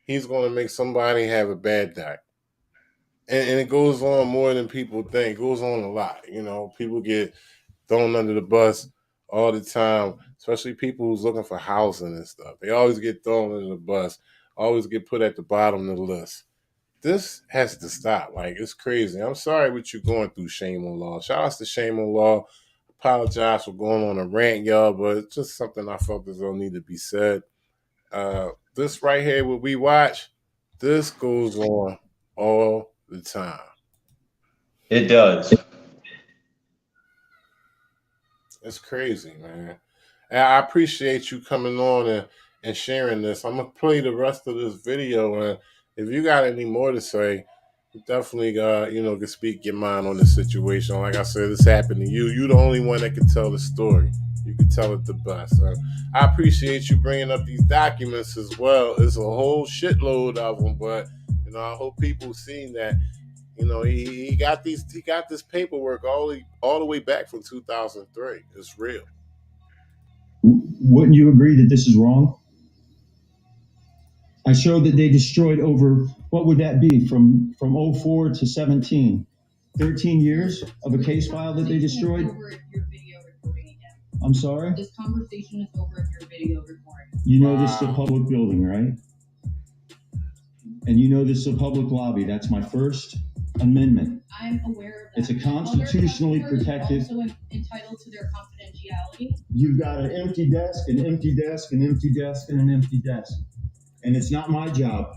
he's going to make somebody have a bad day. And it goes on more than people think. It goes on a lot. People get thrown under the bus all the time, especially people who's looking for housing and stuff. They always get thrown under the bus, always get put at the bottom of the list. This has to stop. Like, it's crazy. I'm sorry what you're going through, Shame on Law. Shout out to Shame on Law. Apologize for going on a rant, y'all, but it's just something I felt as though need to be said. This right here, what we watch, this goes on all the time.
It does.
It's crazy, man. And I appreciate you coming on and sharing this. I'm gonna play the rest of this video, and if you got any more to say, you definitely can speak your mind on this situation. Like I said, this happened to you. You're the only one that can tell the story. You can tell it the best. I appreciate you bringing up these documents as well. It's a whole shitload of them, but I hope people seen that. He got this paperwork all the way back from 2003. It's real.
Wouldn't you agree that this is wrong? I showed that they destroyed over, what would that be, from 04 to 17? 13 years of a case file that they destroyed? I'm sorry?
This conversation is over if your video recording.
You know this is a public building, right? And you know this is a public lobby. That's my First Amendment.
I'm aware of that.
It's a constitutionally protected.
Also entitled to their confidentiality.
You've got an empty desk, an empty desk, an empty desk, and an empty desk. And it's not my job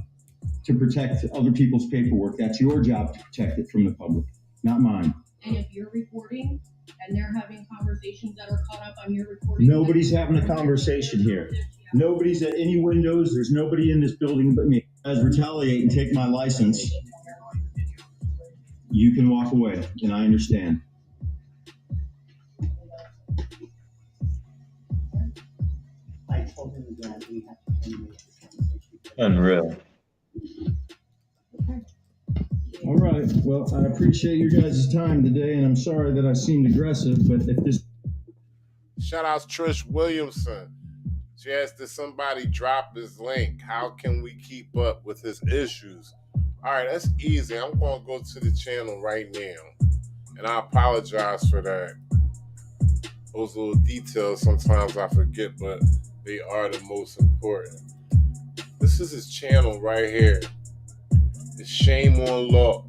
to protect other people's paperwork. That's your job to protect it from the public, not mine.
And if you're recording and they're having conversations that are caught up on your recording.
Nobody's having a conversation here. Nobody's at any windows. There's nobody in this building but me. As retaliate and take my license, you can walk away, and I understand.
I told him that we have to terminate this conversation.
Unreal.
All right. Well, I appreciate your guys' time today, and I'm sorry that I seemed aggressive, but if this...
Shout out Trish Williamson. She asked, did somebody drop his link? How can we keep up with his issues? All right, that's easy. I'm going to go to the channel right now. And I apologize for that. Those little details sometimes I forget, but they are the most important. This is his channel right here. It's Shame on Law.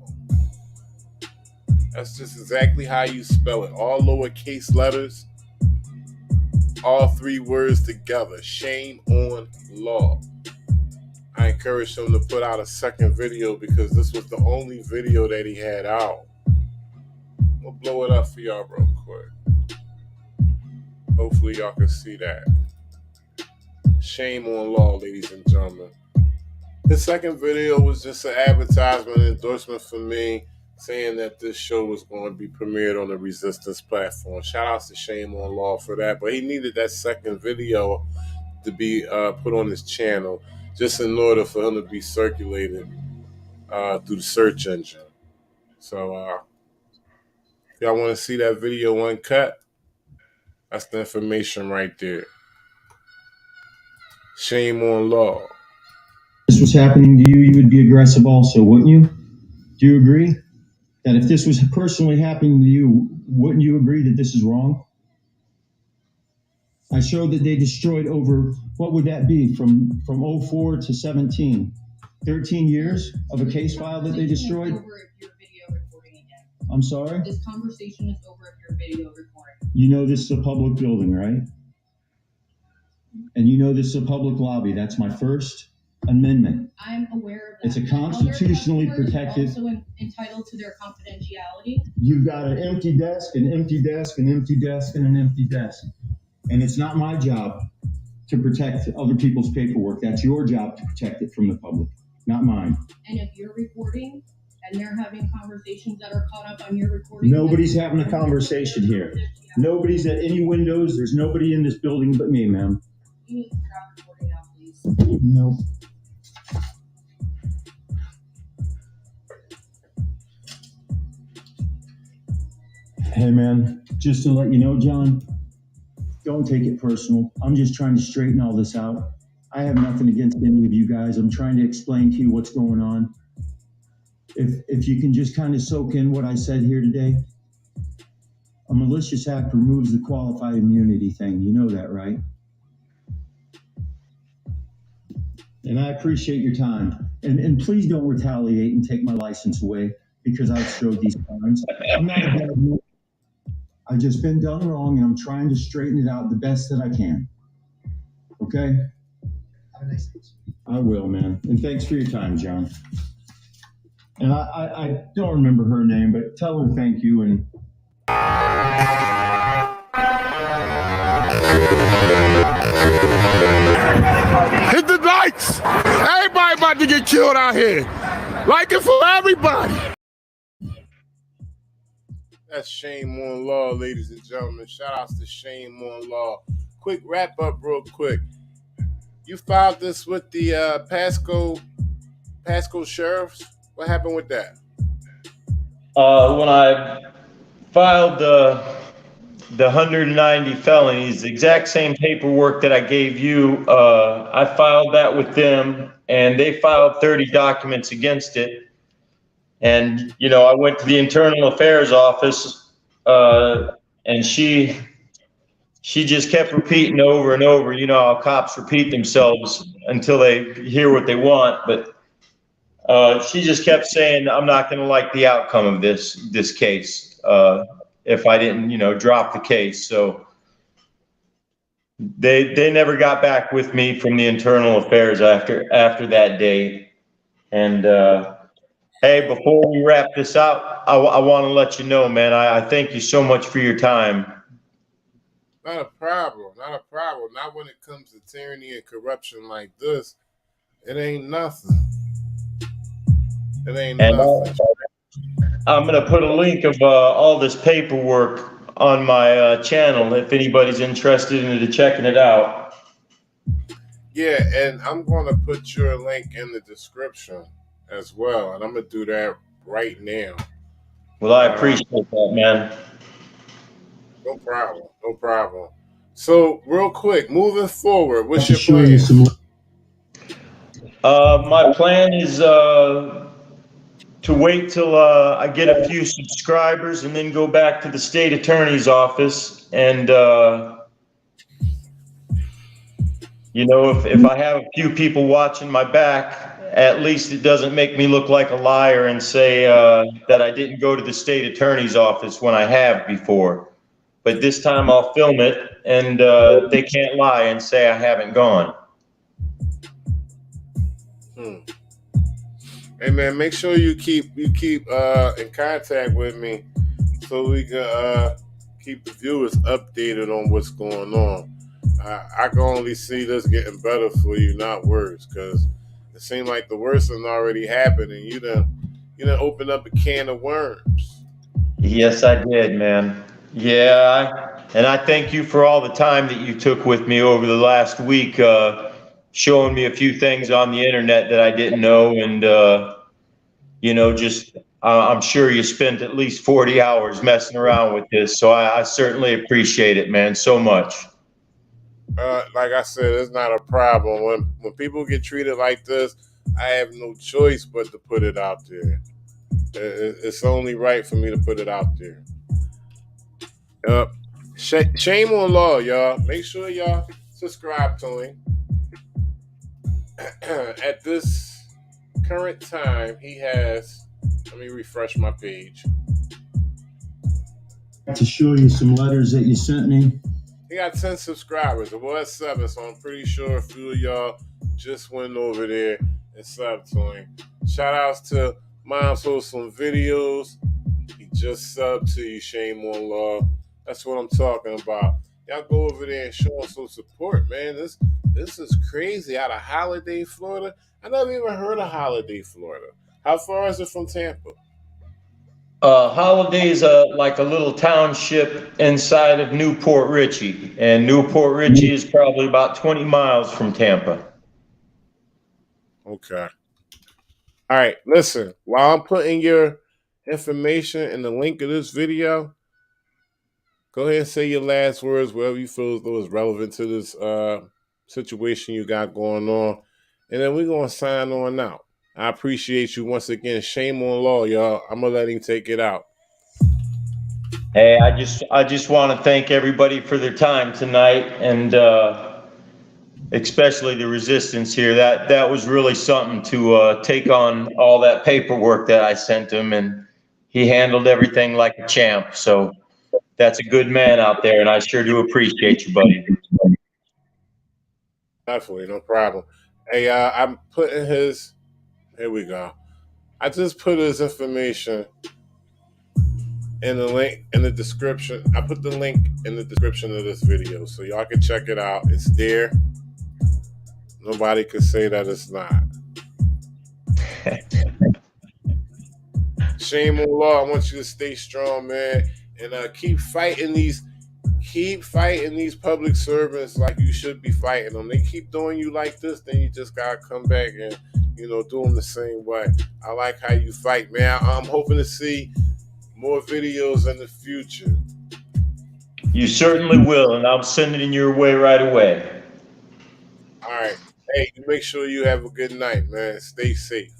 That's just exactly how you spell it. All lowercase letters. All 3 words together. Shame on Law. I encouraged him to put out a second video because this was the only video that he had out. We'll blow it up for y'all real quick. Hopefully y'all can see that. Shame on Law, ladies and gentlemen. His second video was just an advertisement endorsement for me, saying that this show was going to be premiered on the Resistance platform. Shout outs to Shame on Law for that. But he needed that second video to be put on his channel just in order for him to be circulated through the search engine. So if y'all want to see that video uncut, that's the information right there. Shame on Law.
If this was happening to you, you would be aggressive also, wouldn't you? Do you agree? That if this was personally happening to you, wouldn't you agree that this is wrong? I showed that they destroyed over, what would that be, from 04 to 17? 13 years of a case file that they destroyed?
Over if you're video recording again.
I'm sorry?
This conversation is over if you're video recording.
You know this is a public building, right? And you know this is a public lobby. That's my First Amendment.
I'm aware of that.
It's a constitutionally protected...
Also entitled to their confidentiality.
You've got an empty desk, an empty desk, an empty desk, and an empty desk. And it's not my job to protect other people's paperwork. That's your job to protect it from the public, not mine.
And if you're recording and they're having conversations that are caught up on your recording...
Nobody's having a conversation here. Nobody's at any windows. There's nobody in this building but me, ma'am.
You need to stop recording now, please.
Nope. Hey, man, just to let you know, John, don't take it personal. I'm just trying to straighten all this out. I have nothing against any of you guys. I'm trying to explain to you what's going on. If you can just kind of soak in what I said here today. A malicious act removes the qualified immunity thing. You know that, right? And I appreciate your time. And please don't retaliate and take my license away because I've showed these crimes. I'm not a bad man. I've just been done wrong, and I'm trying to straighten it out the best that I can. Okay?
Have a nice day.
I will, man. And thanks for your time, John. And I don't remember her name, but tell her thank you. And
Hit the likes. Everybody about to get killed out here. Like it for everybody. That's Shame on Law, ladies and gentlemen. Shout outs to Shame on Law. Quick wrap up real quick. You filed this with the Pasco sheriffs. What happened with that?
When I filed the 190 felonies, the exact same paperwork that I gave you, I filed that with them, and they filed 30 documents against it. And, you know, I went to the Internal Affairs office, and she just kept repeating over and over, you know, how cops repeat themselves until they hear what they want. But she just kept saying, I'm not going to like the outcome of this case if I didn't, you know, drop the case. So they never got back with me from the Internal Affairs after that date. And hey, before we wrap this out, I want to let you know, man, I thank you so much for your time.
Not a problem. Not a problem. Not when it comes to tyranny and corruption like this. It ain't nothing. It ain't
And
nothing.
I'm going to put a link of all this paperwork on my channel if anybody's interested in checking it out.
Yeah, and I'm going to put your link in the description as well, and I'm going to do that right now.
Well, I appreciate that, man.
No problem. No problem. So, real quick, moving forward, what's your plan?
My plan is to wait till I get a few subscribers and then go back to the state attorney's office and you know, if I have a few people watching my back, at least it doesn't make me look like a liar and say that I didn't go to the state attorney's office when I have before. But this time I'll film it and they can't lie and say I haven't gone.
Hey man, make sure you keep in contact with me so we can keep the viewers updated on what's going on. I can only see this getting better for you, not worse, because it seemed like the worst had already happened, and you done open up a can of worms.
Yes, I did, man. Yeah, and I thank you for all the time that you took with me over the last week, showing me a few things on the internet that I didn't know, and you know, just I'm sure you spent at least 40 hours messing around with this, so I certainly appreciate it, man, so much.
Like I said, it's not a problem. When people get treated like this, I have no choice but to put it out there. It's only right for me to put it out there. Shame on Law, y'all. Make sure y'all subscribe to him. At this current time, he has, let me refresh my page.
To show you some letters that you sent me.
He got 10 subscribers. It was 7, so I'm pretty sure a few of y'all just went over there and subbed to him. Shout outs to Mom's Wholesome Videos. He just subbed to you, Shame on Law. That's what I'm talking about. Y'all go over there and show him some support, man. This is crazy. Out of Holiday, Florida. I never even heard of Holiday, Florida. How far is it from Tampa?
Holiday's like a little township inside of Newport Richey, and Newport Richey is probably about 20 miles from Tampa.
Okay. All right, listen. While I'm putting your information in the link of this video, go ahead and say your last words, wherever you feel as though is relevant to this situation you got going on, and then we're going to sign on out. I appreciate you once again. Shame on Law, y'all. I'm gonna let him take it out.
Hey, I just want to thank everybody for their time tonight, and especially the resistance here. That was really something to take on all that paperwork that I sent him, and he handled everything like a champ. So that's a good man out there, and I sure do appreciate you, buddy.
Definitely, no problem. Hey, I'm putting his. Here we go. I just put his information in the link in the description. I put the link in the description of this video, so y'all can check it out. It's there. Nobody can say that it's not. Shame on Law. I want you to stay strong, man, and keep fighting these public servants like you should be fighting them. They keep doing you like this, then you just gotta come back and do them the same way. I like how you fight, man. I'm hoping to see more videos in the future.
You certainly will, and I'm sending it your way right away.
All right. Hey, make sure you have a good night, man. Stay safe.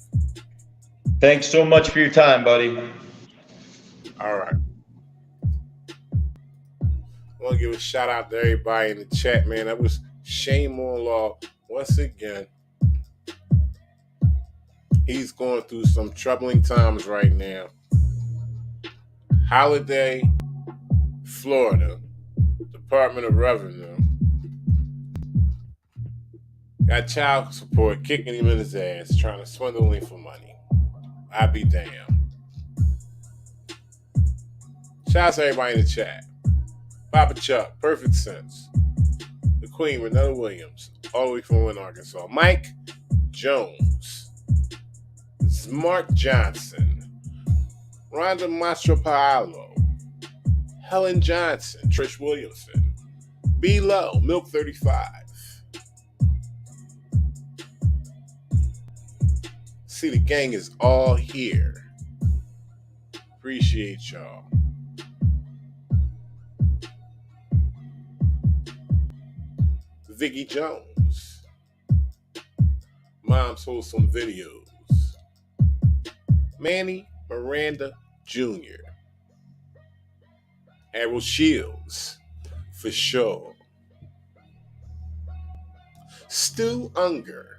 Thanks so much for your time, buddy.
All right. I want to give a shout out to everybody in the chat, man. That was Shame on Law once again. He's going through some troubling times right now. Holiday, Florida, Department of Revenue. Got child support kicking him in his ass, trying to swindle him for money. I be damned. Shout out to everybody in the chat. Papa Chuck, Perfect Sense. The Queen, Renetta Williams, all the way from Wynn, Arkansas. Mike Jones. Mark Johnson. Rhonda Mastropaolo. Helen Johnson, Trish Williamson. B. Low, Milk 35. See, the gang is all here. Appreciate y'all. Vicky Jones. Mom's Wholesome Videos. Manny Miranda Jr. Harold Shields, for sure. Stu Unger.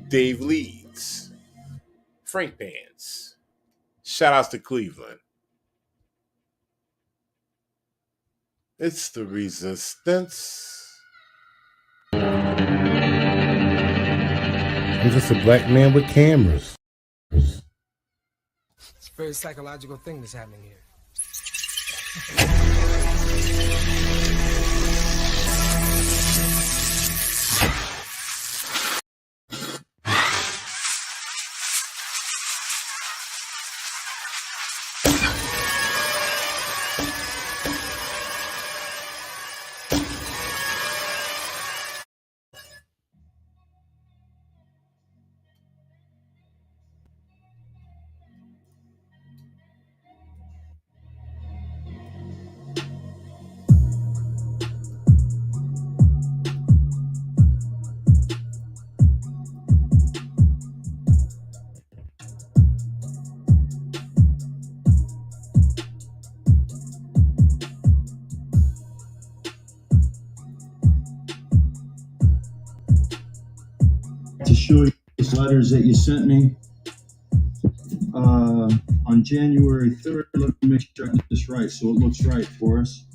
Dave Leeds. Frank Pants. Shout outs to Cleveland. It's the Resistance.
I'm just a black man with cameras.
It's a very psychological thing that's happening here.
To show you these letters that you sent me on January 3rd. Let me make sure I get this right so it looks right for us.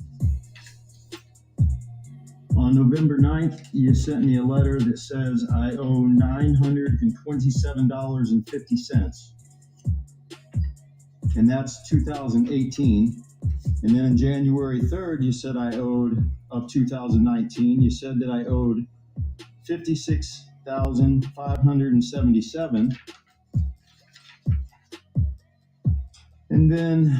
On November 9th, you sent me a letter that says I owe $927.50. And that's 2018. And then on January 3rd, you said I owed, of 2019, you said that I owed $56,577. And then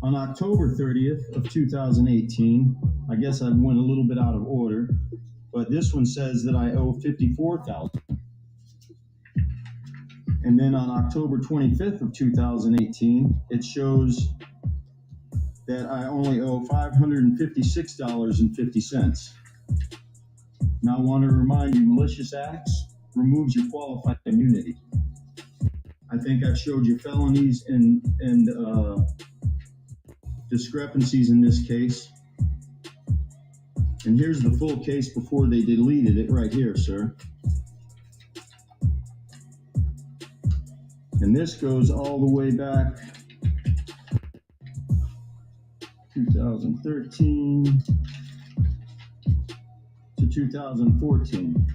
on October 30th of 2018, I guess I went a little bit out of order, but this one says that I owe $54,000. And then on October 25th of 2018, it shows that I only owe $556.50. Now I want to remind you, malicious acts removes your qualified immunity. I think I've showed you felonies and discrepancies in this case. And here's the full case before they deleted it right here, sir. And this goes all the way back 2013 to 2014.